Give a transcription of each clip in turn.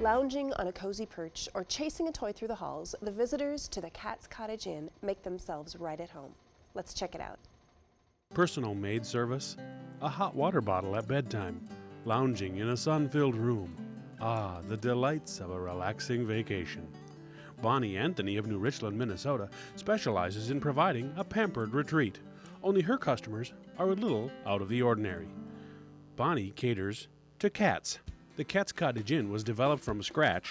Lounging on a cozy perch or chasing a toy through the halls, the visitors to the Cat's Cottage Inn make themselves right at home. Let's check it out. Personal maid service, a hot water bottle at bedtime, lounging in a sun-filled room. Ah, the delights of a relaxing vacation. Bonnie Anthony of New Richland, Minnesota, specializes in providing a pampered retreat. Only her customers are a little out of the ordinary. Bonnie caters to cats. The Cat's Cottage Inn was developed from scratch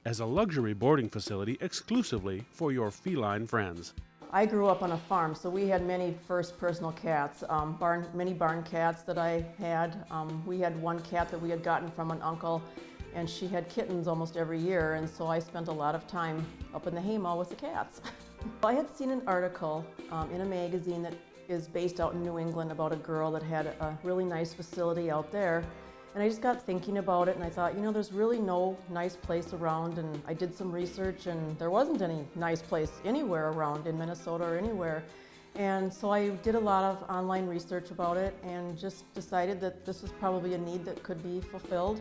as a luxury boarding facility exclusively for your feline friends. I grew up on a farm, so we had many first personal cats, many barn cats that I had. We had one cat that we had gotten from an uncle, and she had kittens almost every year, and so I spent a lot of time up in the haymow with the cats. I had seen an article in a magazine that is based out in New England about a girl that had a really nice facility out there. And I just got thinking about it, and I thought, you know, there's really no nice place around, and I did some research, and there wasn't any nice place anywhere around in Minnesota or anywhere. And so I did a lot of online research about it and just decided that this was probably a need that could be fulfilled.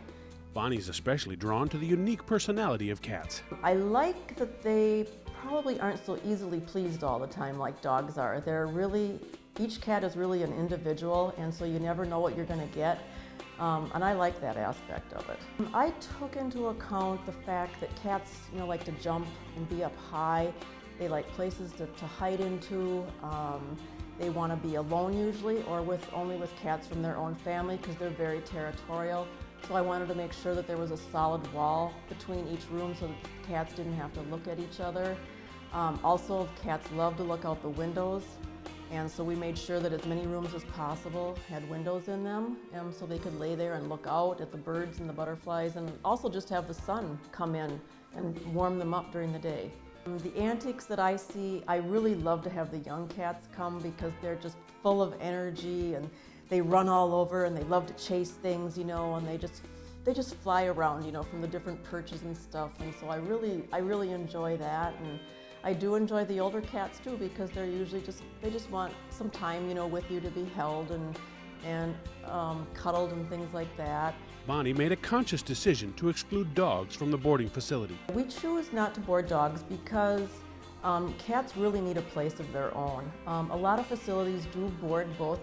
Bonnie's especially drawn to the unique personality of cats. I like that they probably aren't so easily pleased all the time like dogs are. Each cat is really an individual, and so you never know what you're going to get. And I like that aspect of it. I took into account the fact that cats, like to jump and be up high. They like places to hide into. They want to be alone usually, or only with cats from their own family because they're very territorial. So I wanted to make sure that there was a solid wall between each room so that the cats didn't have to look at each other. Also, cats love to look out the windows. And so we made sure that as many rooms as possible had windows in them, so they could lay there and look out at the birds and the butterflies, and also just have the sun come in and warm them up during the day. The antics that I see, I really love to have the young cats come because they're just full of energy, and they run all over, and they love to chase things, and they just fly around, from the different perches and stuff. And so I really enjoy that. And I do enjoy the older cats too because they're usually they just want some time, with you to be held and cuddled and things like that. Bonnie made a conscious decision to exclude dogs from the boarding facility. We choose not to board dogs because cats really need a place of their own. A lot of facilities do board both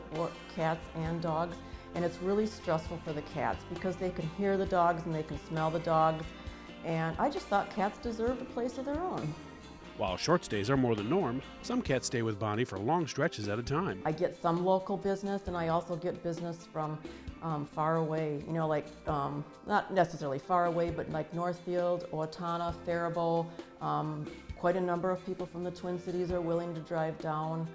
cats and dogs, and it's really stressful for the cats because they can hear the dogs and they can smell the dogs, and I just thought cats deserved a place of their own. While short stays are more the norm, some cats stay with Bonnie for long stretches at a time. I get some local business, and I also get business from far away, not necessarily far away, but like Northfield, Owatonna, Faribault. Quite a number of people from the Twin Cities are willing to drive down.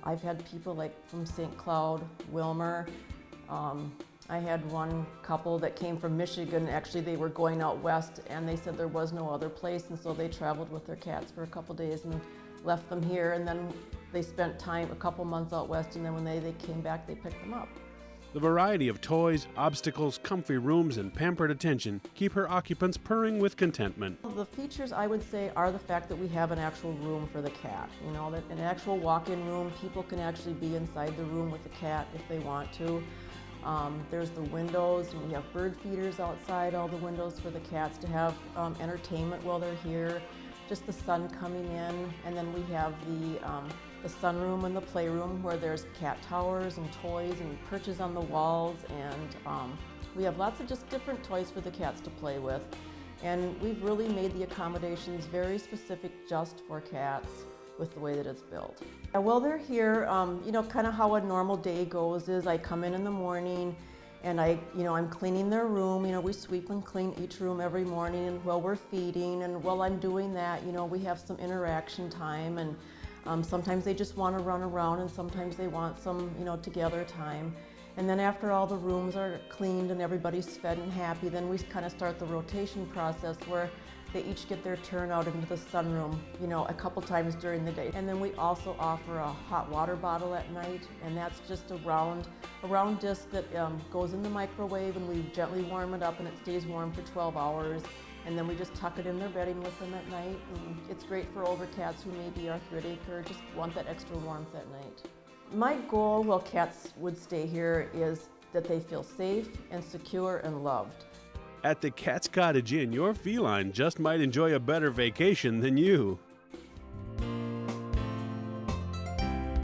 I've had people like from St. Cloud, Wilmer. I had one couple that came from Michigan. Actually, they were going out west, and they said there was no other place, and so they traveled with their cats for a couple days and left them here, and then they spent time, a couple months out west, and then when they came back, they picked them up. The variety of toys, obstacles, comfy rooms, and pampered attention keep her occupants purring with contentment. The features, I would say, are the fact that we have an actual room for the cat. That an actual walk-in room. People can actually be inside the room with the cat if they want to. There's the windows, and we have bird feeders outside all the windows for the cats to have entertainment while they're here. Just the sun coming in, and then we have the sunroom and the playroom where there's cat towers and toys and perches on the walls, and we have lots of just different toys for the cats to play with. And we've really made the accommodations very specific just for cats with the way that it's built. Well, they're here, kind of how a normal day goes is I come in the morning and I'm cleaning their room. We sweep and clean each room every morning, and while we're feeding, and while I'm doing that, we have some interaction time, and sometimes they just want to run around, and sometimes they want some, together time. And then after all the rooms are cleaned and everybody's fed and happy, then we kind of start the rotation process where they each get their turn out into the sunroom, a couple times during the day. And then we also offer a hot water bottle at night, and that's just a round disc that goes in the microwave, and we gently warm it up, and it stays warm for 12 hours. And then we just tuck it in their bedding with them at night. And it's great for older cats who may be arthritic or just want that extra warmth at night. My goal while cats would stay here is that they feel safe and secure and loved. At the Cat's Cottage Inn, your feline just might enjoy a better vacation than you.